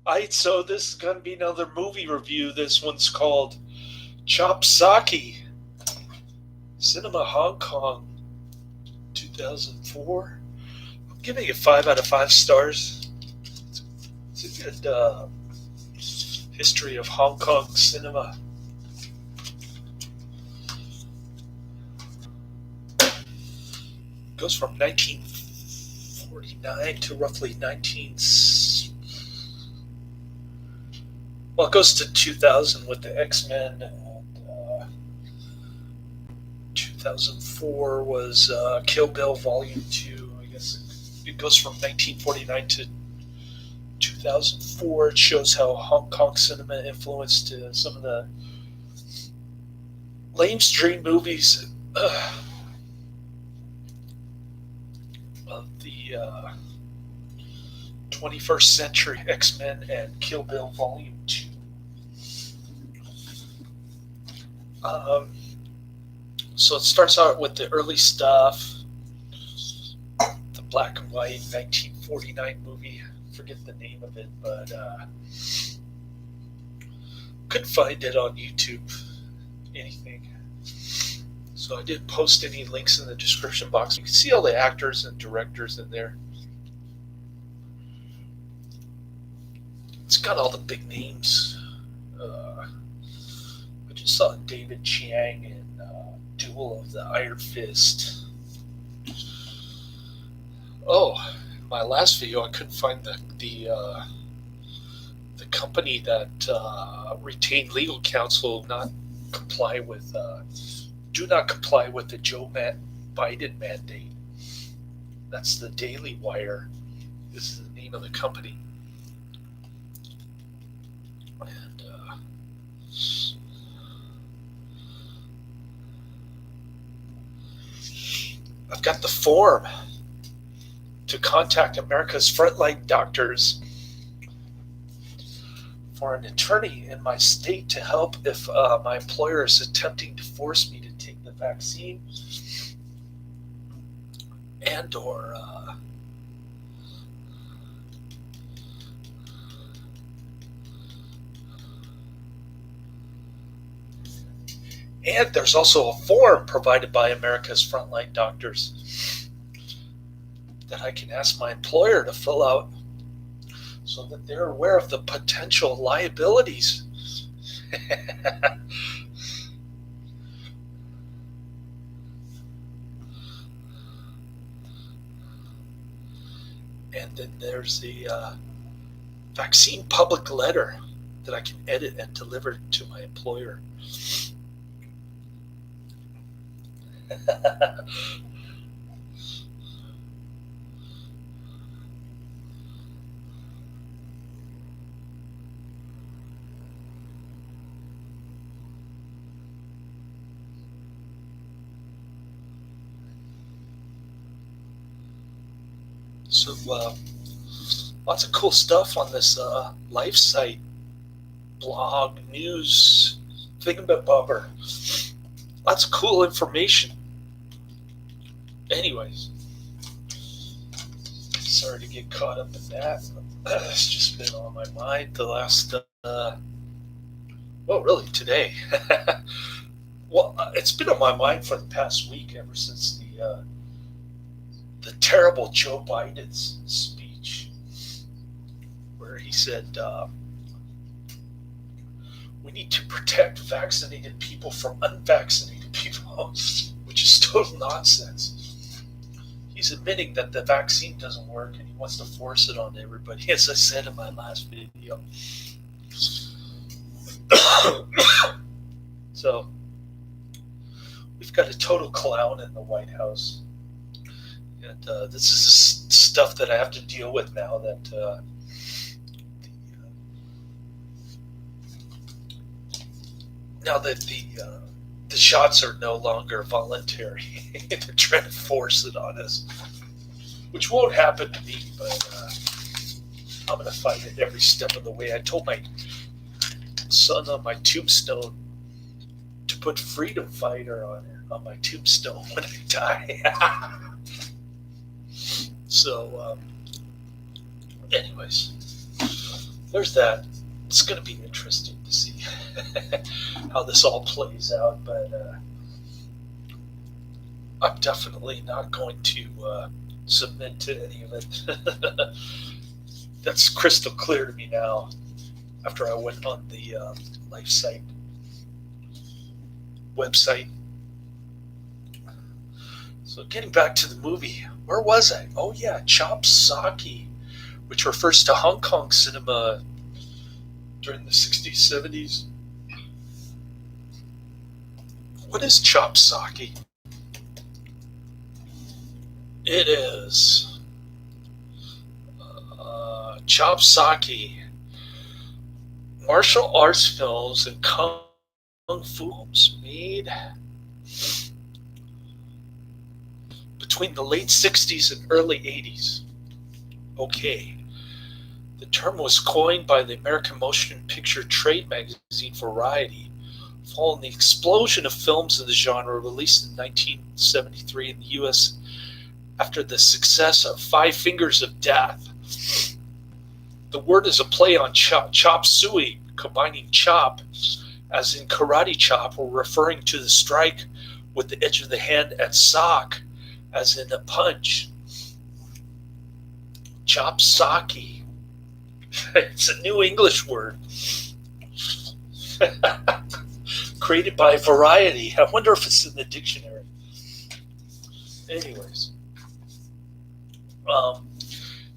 Alright, so this is going to be another movie review. This one's called Chop Socky, Cinema Hong Kong, 2004. I'm giving it 5 out of 5 stars. It's a good history of Hong Kong cinema. It goes from 1949 to roughly 19. Well, it goes to 2000 with the X-Men, and 2004 was Kill Bill Volume 2. I guess it goes from 1949 to 2004. It shows how Hong Kong cinema influenced some of the lamestream movies of the 21st century, X-Men and Kill Bill Volume 2. So it starts out with the early stuff, the black and white 1949 movie. I forget the name of it, but couldn't find it on YouTube, anything. So I didn't post any links in the description box. You can see all the actors and directors in there. It's got all the big names. I just saw David Chiang in Duel of the Iron Fist. Oh, in my last video I couldn't find the company that retained legal counsel do not comply with the Biden mandate. That's the Daily Wire. This is the name of the company. And I've got the form to contact America's frontline doctors for an attorney in my state to help if my employer is attempting to force me to take the vaccine and there's also a form provided by America's frontline doctors that I can ask my employer to fill out so that they're aware of the potential liabilities. And then there's the vaccine public letter that I can edit and deliver to my employer. So lots of cool stuff on this life site, blog, news, thingamabobber. Lots of cool information. Anyways, sorry to get caught up in that. It's just been on my mind the last, really today. Well, it's been on my mind for the past week, ever since the terrible Joe Biden's speech, where he said we need to protect vaccinated people from unvaccinated people, which is total nonsense. He's admitting that the vaccine doesn't work and he wants to force it on everybody, as I said in my last video. So we've got a total clown in the White House. And this is stuff that I have to deal with now that the shots are no longer voluntary. They're trying to force it on us, which won't happen to me, but I'm going to fight it every step of the way. I told my son on my tombstone to put freedom fighter on my tombstone when I die. So, anyways, there's that. It's going to be interesting to see how this all plays out, but I'm definitely not going to submit to any of it. That's crystal clear to me now after I went on the Life Site website. So getting back to the movie, where was I? Oh yeah, Chop Socky, which refers to Hong Kong cinema during the 60s, 70s. What is Chop Socky? It is Chop Socky, martial arts films and kung fu films made between the late 60s and early 80s. Okay. The term was coined by the American motion picture trade magazine Variety following the explosion of films in the genre released in 1973 in the U.S. after the success of Five Fingers of Death. The word is a play on chop suey, combining chop, as in karate chop, or referring to the strike with the edge of the hand, and sock, as in a punch. Chop Socky. It's a new English word. Created by Variety. I wonder if it's in the dictionary. Anyways.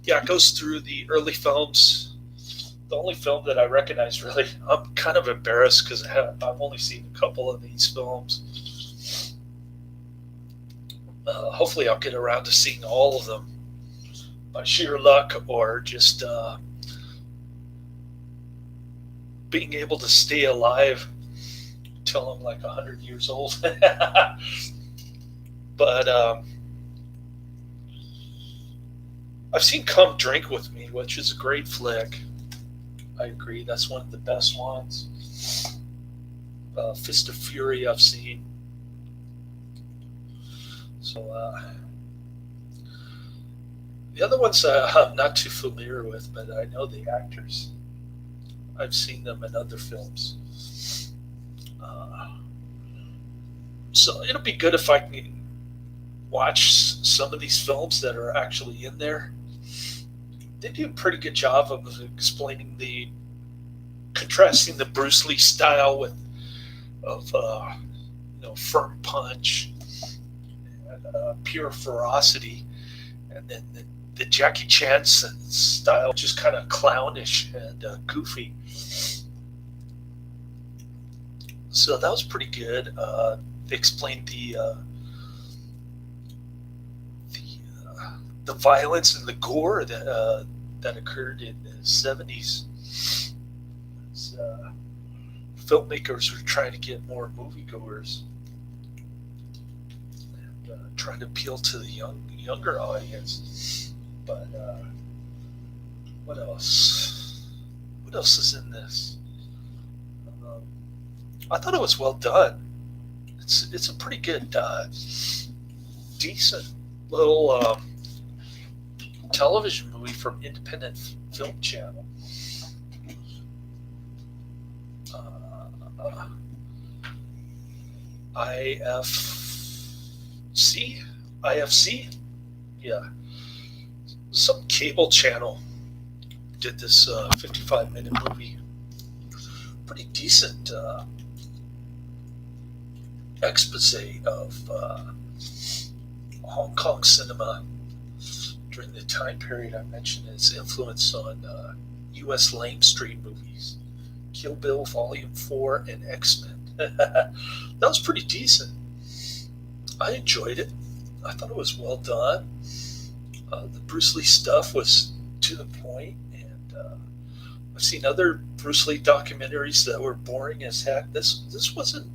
Yeah, it goes through the early films. The only film that I recognize, really, I'm kind of embarrassed because I've only seen a couple of these films. Hopefully I'll get around to seeing all of them by sheer luck or just being able to stay alive until I'm like 100 years old. But I've seen Come Drink With Me, which is a great flick. I agree, that's one of the best ones. Fist of Fury I've seen. So the other ones I'm not too familiar with, but I know the actors. I've seen them in other films. So it'll be good if I can watch some of these films that are actually in there. They do a pretty good job of explaining contrasting the Bruce Lee style of firm punch and pure ferocity, and then the Jackie Chan style, just kind of clownish and goofy. So that was pretty good. They explained the violence and the gore that occurred in the 70s. Filmmakers were trying to get more moviegoers and trying to appeal to the younger audience. But what else? What else is in this? I thought it was well done. It's a pretty good, decent little television movie from Independent Film Channel. IFC, yeah, some cable channel did this 55-minute movie. Pretty decent expose of Hong Kong cinema during the time period I mentioned, its influence on U.S. Lame Street movies, Kill Bill Volume 4, and X-Men. That was pretty decent. I enjoyed it. I thought it was well done. The Bruce Lee stuff was to the point, and I've seen other Bruce Lee documentaries that were boring as heck. This wasn't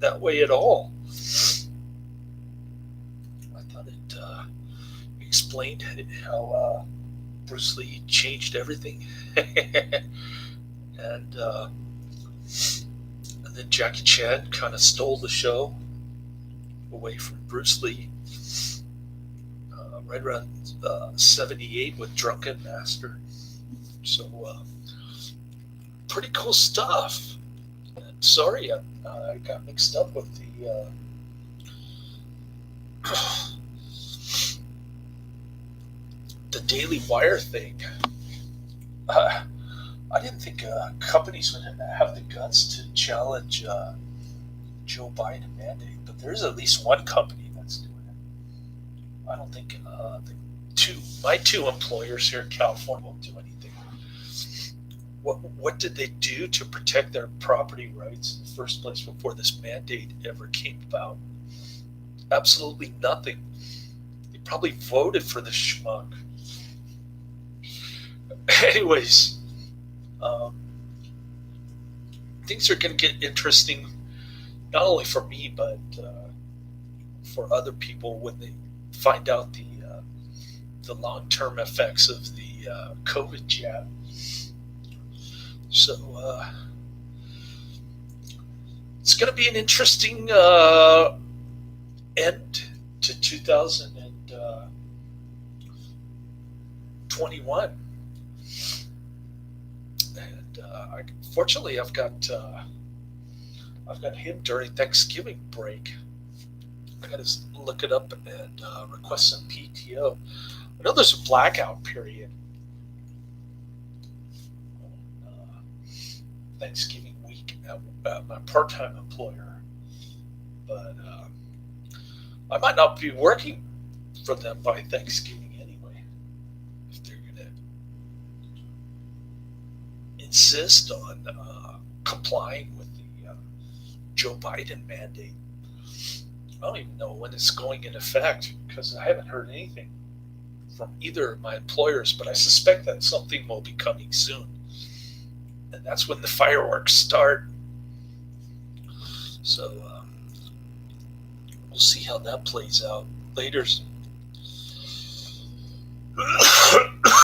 that way at all. I thought it explained how Bruce Lee changed everything, and then Jackie Chan kind of stole the show away from Bruce Lee right around 78 with Drunken Master. So pretty cool stuff. Sorry, I got mixed up with the Daily Wire thing. I didn't think companies would have the guts to challenge Joe Biden mandate, but there's at least one company that's doing it. I don't think my two employers here in California won't do anything. What did they do to protect their property rights in the first place before this mandate ever came about? Absolutely nothing. They probably voted for the schmuck. Anyways, things are going to get interesting, not only for me, but for other people when they find out the long-term effects of the COVID jab. So it's going to be an interesting end to 2021. And fortunately, I've got him during Thanksgiving break. I got to look it up and request some PTO. I know there's a blackout period on Thanksgiving week at my part-time employer, but I might not be working for them by Thanksgiving anyway. If they're going to insist on complying with the Joe Biden mandate. I don't even know when it's going in effect because I haven't heard anything from either of my employers, but I suspect that something will be coming soon. And that's when the fireworks start. So we'll see how that plays out later.